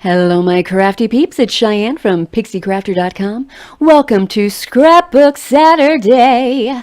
Hello my crafty peeps, it's Cheyenne from thePixieCrafter.com. Welcome to Scrapbook Saturday.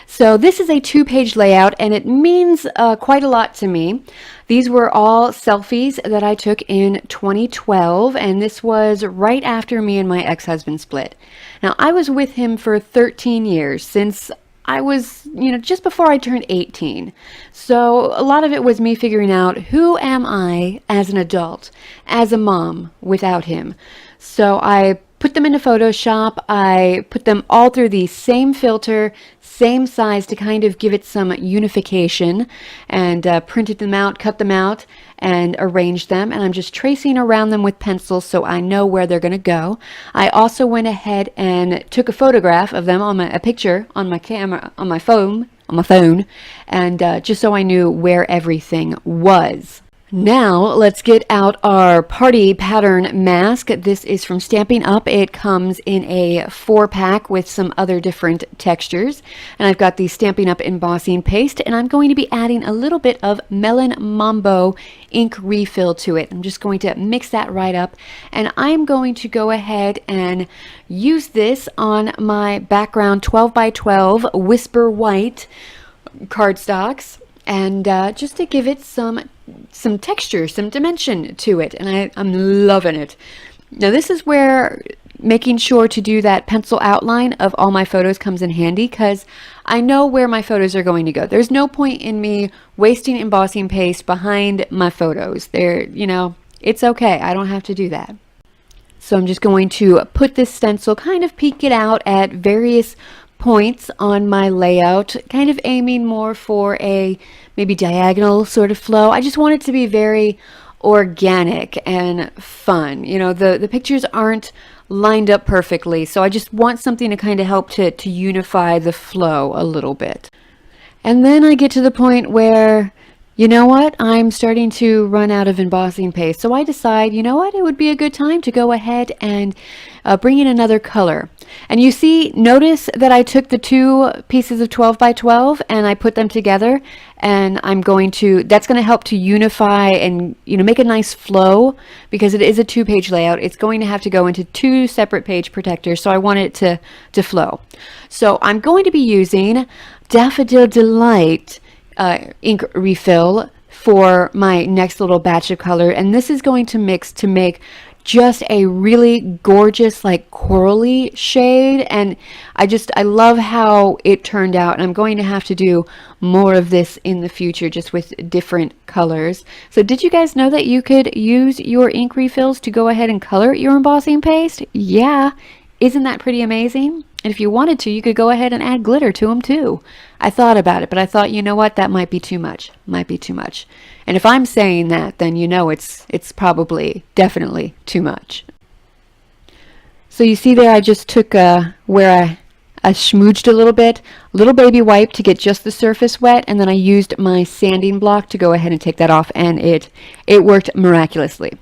So this is a two-page layout and it means quite a lot to me. These were all selfies that I took in 2012 and this was right after me and my ex-husband split. Now I was with him for 13 years since I was, just before I turned 18. So a lot of it was me figuring out who am I as an adult, as a mom without him. So I put them into Photoshop. I put them all through the same filter, same size to kind of give it some unification, and printed them out, cut them out, and arranged them. And I'm just tracing around them with pencils so I know where they're going to go. I also went ahead and took a photograph of them a picture on my camera, on my phone, and just so I knew where everything was. Now let's get out our party pattern mask. This is from Stampin' Up. It comes in a 4-pack with some other different textures. And I've got the Stampin' Up embossing paste, and I'm going to be adding a little bit of Melon Mambo ink refill to it. I'm just going to mix that right up, and I'm going to go ahead and use this on my background 12 by 12 Whisper White cardstocks, and just to give it some texture, some dimension to it, and I'm loving it. Now this is where making sure to do that pencil outline of all my photos comes in handy, because I know where my photos are going to go. There's no point in me wasting embossing paste behind my photos. It's okay. I don't have to do that. So I'm just going to put this stencil, kind of peek it out at various points on my layout, kind of aiming more for a maybe diagonal sort of flow. I just want it to be very organic and fun. The pictures aren't lined up perfectly, so I just want something to kind of help to unify the flow a little bit. And then I get to the point where, I'm starting to run out of embossing paste. So I decide, it would be a good time to go ahead and bring in another color. And notice that I took the two pieces of 12 by 12 and I put them together, and that's going to help to unify and, make a nice flow, because it is a 2-page layout. It's going to have to go into 2 separate page protectors, so I want it to flow. So I'm going to be using Daffodil Delight ink refill for my next little batch of color, and this is going to mix to make just a really gorgeous, like, corally shade, and I love how it turned out, and I'm going to have to do more of this in the future, just with different colors. So did you guys know that you could use your ink refills to go ahead and color your embossing paste? Yeah, isn't that pretty amazing? And if you wanted to, you could go ahead and add glitter to them too. I thought about it, but I thought, that might be too much. Might be too much. And if I'm saying that, then it's probably definitely too much. So you see there, I just took where I smooched a little baby wipe to get just the surface wet, and then I used my sanding block to go ahead and take that off, and it worked miraculously.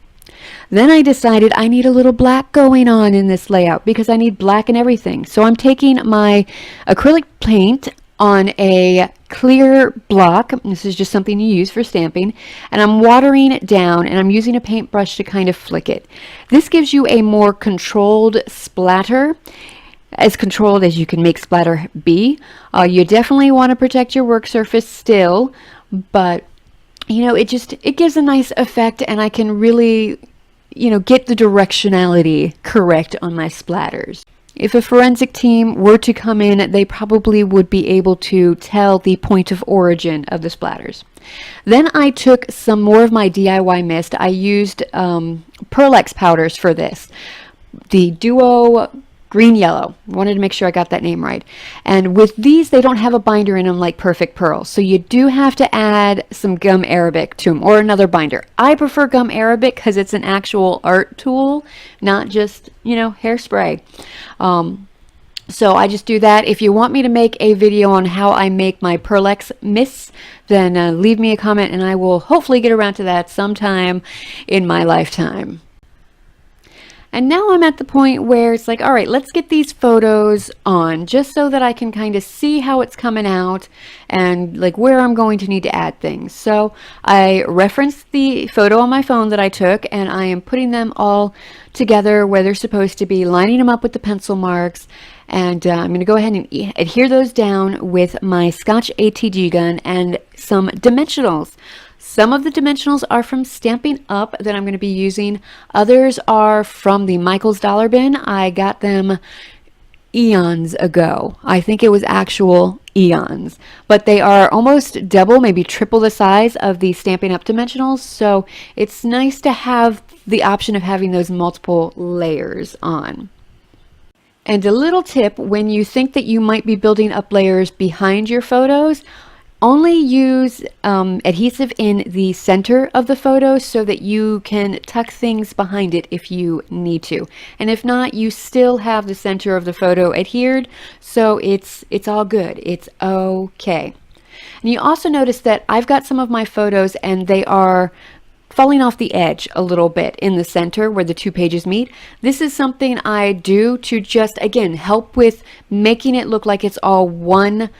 Then I decided I need a little black going on in this layout, because I need black in everything. So I'm taking my acrylic paint on a clear block. This is just something you use for stamping, and I'm watering it down, and I'm using a paintbrush to kind of flick it. This gives you a more controlled splatter, as controlled as you can make splatter be. You definitely want to protect your work surface still, but it gives a nice effect, and I can really get the directionality correct on my splatters. If a forensic team were to come in, they probably would be able to tell the point of origin of the splatters. Then I took some more of my DIY mist. I used Pearl-Ex powders for this. The Duo Green Yellow. Wanted to make sure I got that name right. And with these, they don't have a binder in them like Perfect Pearl, so you do have to add some gum arabic to them, or another binder. I prefer gum arabic because it's an actual art tool, not just, hairspray. So I just do that. If you want me to make a video on how I make my Pearl-Ex mists, then leave me a comment, and I will hopefully get around to that sometime in my lifetime. And now I'm at the point where it's like, all right, let's get these photos on just so that I can kind of see how it's coming out and like where I'm going to need to add things. So I referenced the photo on my phone that I took, and I am putting them all together where they're supposed to be, lining them up with the pencil marks. And I'm going to go ahead and adhere those down with my Scotch ATG gun and some dimensionals. Some of the dimensionals are from Stampin' Up! That I'm going to be using. Others are from the Michael's Dollar Bin. I got them eons ago. I think it was actual eons. But they are almost double, maybe triple the size of the Stampin' Up! Dimensionals. So it's nice to have the option of having those multiple layers on. And a little tip, when you think that you might be building up layers behind your photos, only use adhesive in the center of the photo so that you can tuck things behind it if you need to. And if not, you still have the center of the photo adhered, so it's all good. It's okay. And you also notice that I've got some of my photos and they are falling off the edge a little bit in the center where the two pages meet. This is something I do to just, again, help with making it look like it's all one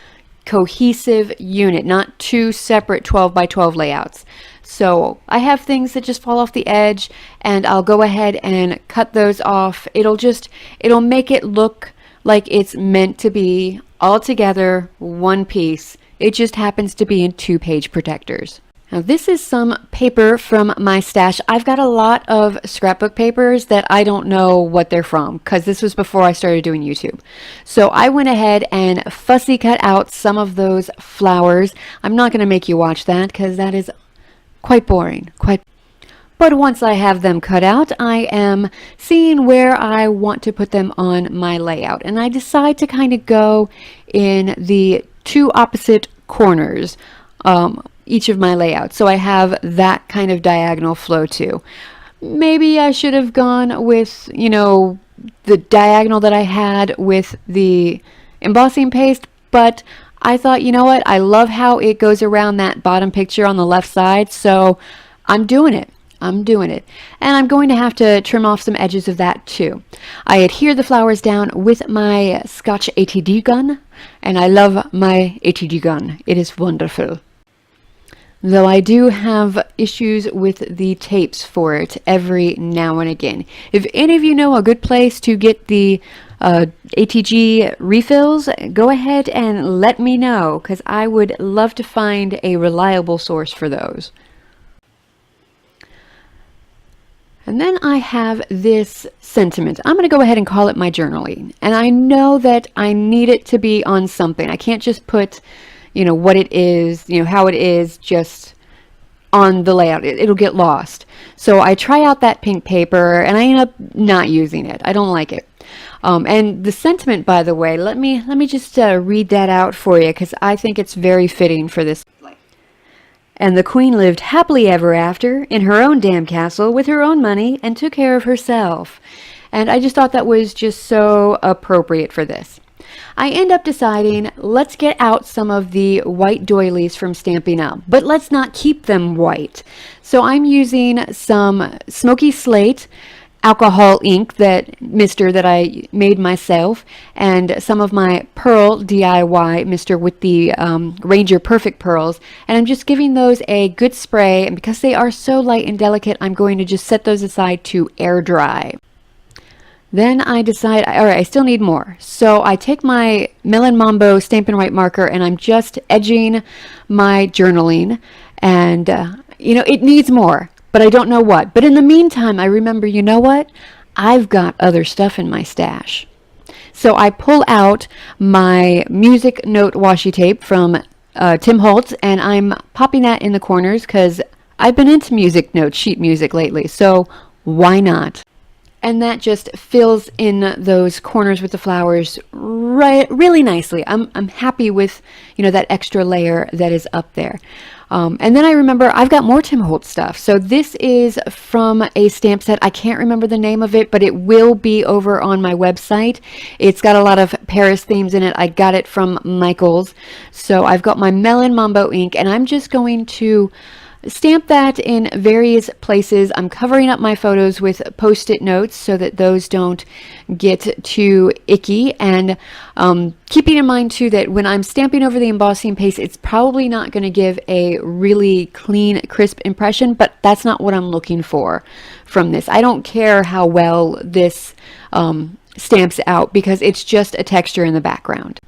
cohesive unit, not two separate 12 by 12 layouts. So I have things that just fall off the edge, and I'll go ahead and cut those off. It'll make it look like it's meant to be all together, one piece. It just happens to be in 2-page protectors. Now this is some paper from my stash. I've got a lot of scrapbook papers that I don't know what they're from because this was before I started doing YouTube. So I went ahead and fussy cut out some of those flowers. I'm not going to make you watch that because that is quite boring. But once I have them cut out, I am seeing where I want to put them on my layout. And I decide to kind of go in the two opposite corners. Each of my layouts, so I have that kind of diagonal flow too. Maybe I should have gone with, the diagonal that I had with the embossing paste, but I thought, you know what, I love how it goes around that bottom picture on the left side, so I'm doing it. And I'm going to have to trim off some edges of that too. I adhere the flowers down with my Scotch ATG gun, and I love my ATG gun. It is wonderful. Though I do have issues with the tapes for it every now and again. If any of you know a good place to get the ATG refills, go ahead and let me know, because I would love to find a reliable source for those. And then I have this sentiment. I'm going to go ahead and call it my journaling. And I know that I need it to be on something. I can't just put what it is, how it is just on the layout. It'll get lost. So I try out that pink paper and I end up not using it. I don't like it. And the sentiment, by the way, let me just read that out for you because I think it's very fitting for this. And the queen lived happily ever after in her own damn castle with her own money and took care of herself. And I just thought that was just so appropriate for this. I end up deciding, let's get out some of the white doilies from Stampin' Up, but let's not keep them white. So I'm using some Smoky Slate alcohol ink that I made myself, and some of my pearl DIY mister with the Ranger Perfect pearls, and I'm just giving those a good spray, and because they are so light and delicate, I'm going to just set those aside to air dry. Then I decide, all right, I still need more. So I take my Melon Mambo Stampin' Right marker and I'm just edging my journaling. And, it needs more, but I don't know what. But in the meantime, I remember, you know what? I've got other stuff in my stash. So I pull out my music note washi tape from Tim Holtz, and I'm popping that in the corners because I've been into music note sheet music lately. So why not? And that just fills in those corners with the flowers really nicely. I'm happy with, that extra layer that is up there. And then I remember I've got more Tim Holtz stuff. So this is from a stamp set. I can't remember the name of it, but it will be over on my website. It's got a lot of Paris themes in it. I got it from Michael's. So I've got my Melon Mambo ink, and I'm just going to stamp that in various places. I'm covering up my photos with post-it notes so that those don't get too icky, and keeping in mind too that when I'm stamping over the embossing paste, it's probably not going to give a really clean, crisp impression, but that's not what I'm looking for from this. I don't care how well this stamps out because it's just a texture in the background.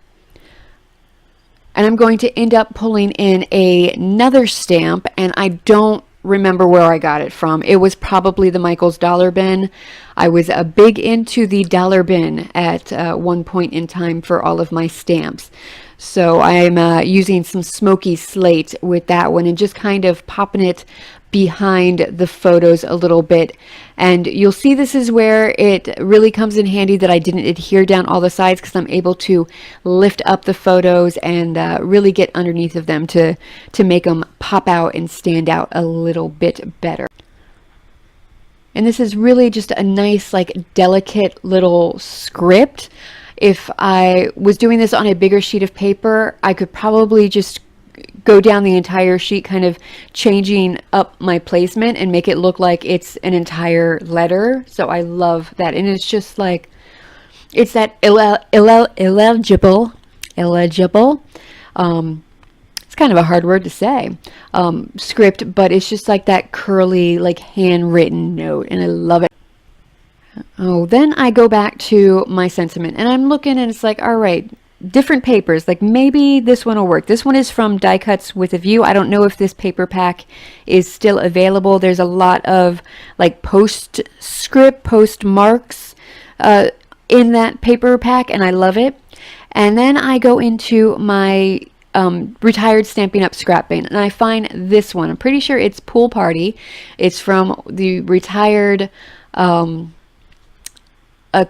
And I'm going to end up pulling in another stamp, and I don't remember where I got it from. It was probably the Michael's Dollar Bin. I was big into the dollar bin at one point in time for all of my stamps. So I'm using some smoky slate with that one and just kind of popping it behind the photos a little bit. And you'll see this is where it really comes in handy that I didn't adhere down all the sides, because I'm able to lift up the photos and really get underneath of them to make them pop out and stand out a little bit better. And this is really just a nice, like, delicate little script. If I was doing this on a bigger sheet of paper, I could probably just go down the entire sheet, kind of changing up my placement and make it look like it's an entire letter. So I love that. And it's just like, it's that illegible, it's kind of a hard word to say, script, but it's just like that curly, like handwritten note, and I love it. Oh, then I go back to my sentiment, and I'm looking, and it's like, all right, different papers, like maybe this one will work. This one is from Die Cuts with a View. I don't know if this paper pack is still available. There's a lot of like postscript, postmarks in that paper pack, and I love it. And then I go into my retired Stampin' Up! Scrap bin, and I find this one. I'm pretty sure it's Pool Party. It's from the retired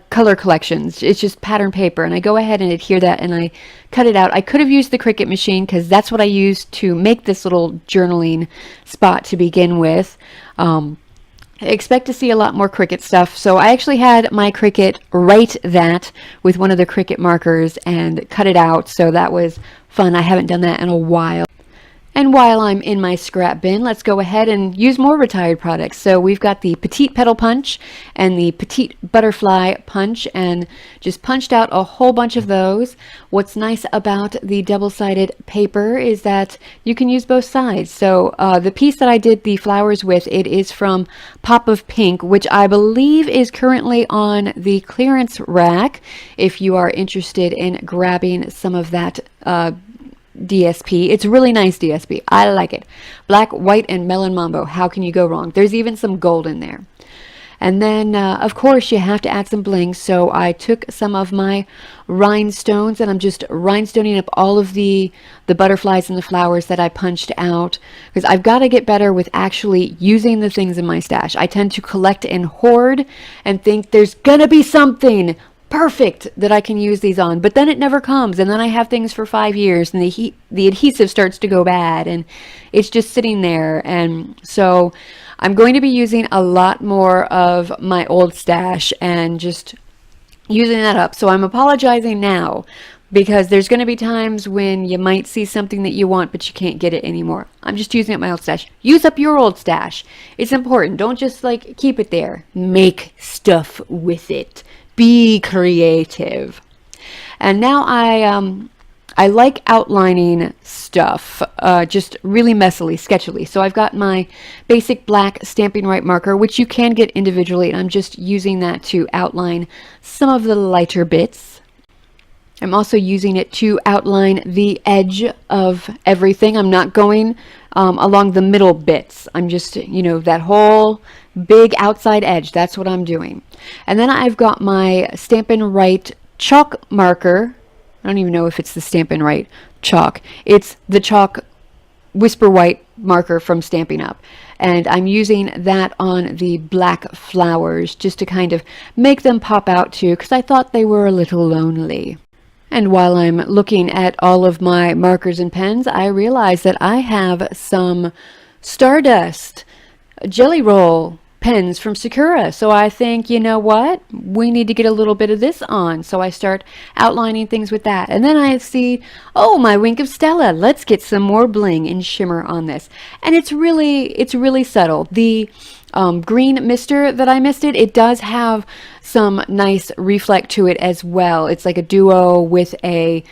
color collections. It's just pattern paper, and I go ahead and adhere that, and I cut it out. I could have used the Cricut machine because that's what I used to make this little journaling spot to begin with. I expect to see a lot more Cricut stuff, so I actually had my Cricut write that with one of the Cricut markers and cut it out, so that was fun. I haven't done that in a while. And while I'm in my scrap bin, let's go ahead and use more retired products. So we've got the Petite Petal Punch and the Petite Butterfly Punch, and just punched out a whole bunch of those. What's nice about the double-sided paper is that you can use both sides. So the piece that I did the flowers with, it is from Pop of Pink, which I believe is currently on the clearance rack if you are interested in grabbing some of that DSP. It's a really nice DSP. I like it. Black, white, and melon mambo. How can you go wrong? There's even some gold in there. And then, of course, you have to add some bling. So I took some of my rhinestones, and I'm just rhinestoning up all of the butterflies and the flowers that I punched out, because I've got to get better with actually using the things in my stash. I tend to collect and hoard and think there's gonna be something perfect that I can use these on, but then it never comes, and then I have things for 5 years, and the adhesive starts to go bad, and it's just sitting there. And so I'm going to be using a lot more of my old stash and just using that up. So I'm apologizing now, because there's going to be times when you might see something that you want, but you can't get it anymore. I'm just using up my old stash. Use up your old stash. It's important. Don't just like keep it there. Make stuff with it. Be creative. And now I like outlining stuff just really messily, sketchily. So I've got my basic black Stampin' Right marker, which you can get individually, and I'm just using that to outline some of the lighter bits. I'm also using it to outline the edge of everything. I'm not going along the middle bits. I'm just, that whole big outside edge. That's what I'm doing. And then I've got my Stampin' Right chalk marker. I don't even know if it's the Stampin' Right chalk. It's the chalk Whisper White marker from Stampin' Up. And I'm using that on the black flowers just to kind of make them pop out too, because I thought they were a little lonely. And while I'm looking at all of my markers and pens, I realize that I have some Stardust Jelly Roll pens from Sakura. So I think, you know what? We need to get a little bit of this on. So I start outlining things with that. And then I see, oh, my Wink of Stella. Let's get some more bling and shimmer on this. And it's really subtle. The green mister that I misted, it does have some nice reflect to it as well. It's like a duo with a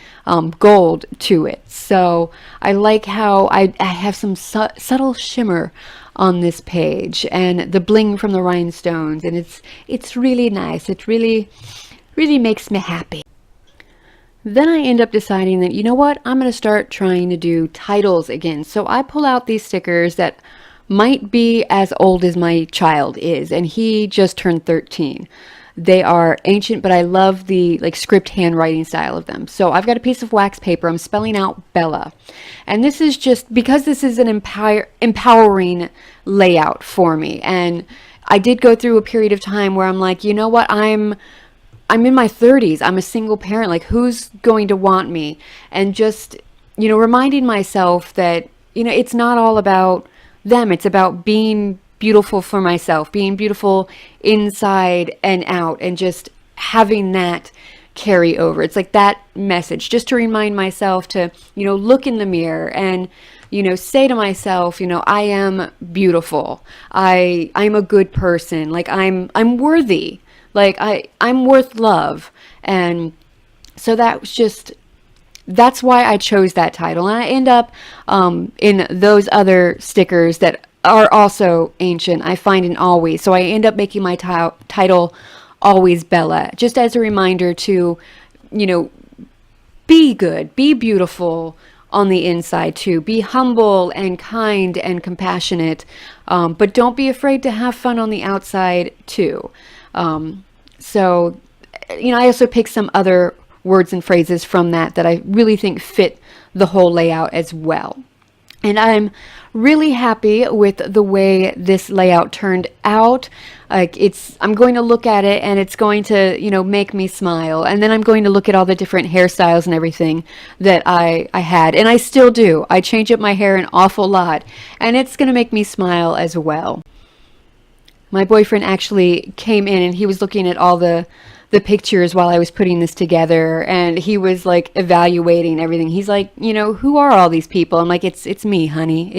gold to it. So I like how I have some subtle shimmer on this page, and the bling from the rhinestones, and it's really nice. It really makes me happy. Then I end up deciding that, you know what, I'm going to start trying to do titles again. So I pull out these stickers that might be as old as my child is, and he just turned 13. They are ancient, but I love the like script handwriting style of them. So I've got a piece of wax paper. I'm spelling out Bella. And this is just because this is an empowering layout for me. And I did go through a period of time where I'm like, you know what, I'm in my 30s. I'm a single parent. Like, who's going to want me? And just, you know, reminding myself that, you know, it's not all about them. It's about being beautiful for myself, being beautiful inside and out, and just having that carry over. It's like that message, just to remind myself to, you know, look in the mirror and, you know, say to myself, you know, I am beautiful. I'm a good person. Like I'm worthy. Like I'm worth love. And so that's why I chose that title. And I end up in those other stickers that are also ancient, I find in Always. So I end up making my title Always Bella, just as a reminder to, you know, be good, be beautiful on the inside too. Be humble and kind and compassionate, but don't be afraid to have fun on the outside too. So, you know, I also picked some other words and phrases from that I really think fit the whole layout as well. And I'm really happy with the way this layout turned out. Like I'm going to look at it and it's going to, you know, make me smile. And then I'm going to look at all the different hairstyles and everything that I had. And I still do. I change up my hair an awful lot. And it's going to make me smile as well. My boyfriend actually came in and he was looking at all the pictures while I was putting this together, and he was like evaluating everything. He's like, you know, who are all these people? I'm like, it's me, honey.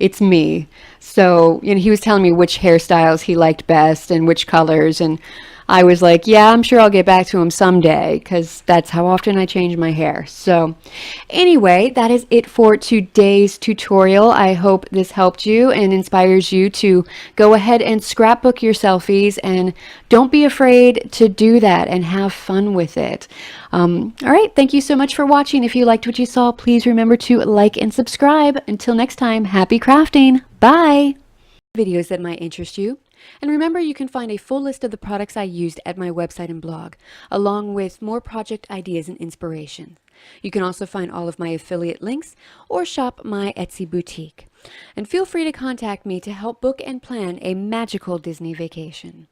It's me. So, you know, he was telling me which hairstyles he liked best and which colors, and I was like, yeah, I'm sure I'll get back to him someday, because that's how often I change my hair. So anyway, that is it for today's tutorial. I hope this helped you and inspires you to go ahead and scrapbook your selfies, and don't be afraid to do that and have fun with it. All right, thank you so much for watching. If you liked what you saw, please remember to like and subscribe. Until next time, happy crafting. Bye. Videos that might interest you. And remember, you can find a full list of the products I used at my website and blog, along with more project ideas and inspiration. You can also find all of my affiliate links or shop my Etsy boutique. And feel free to contact me to help book and plan a magical Disney vacation.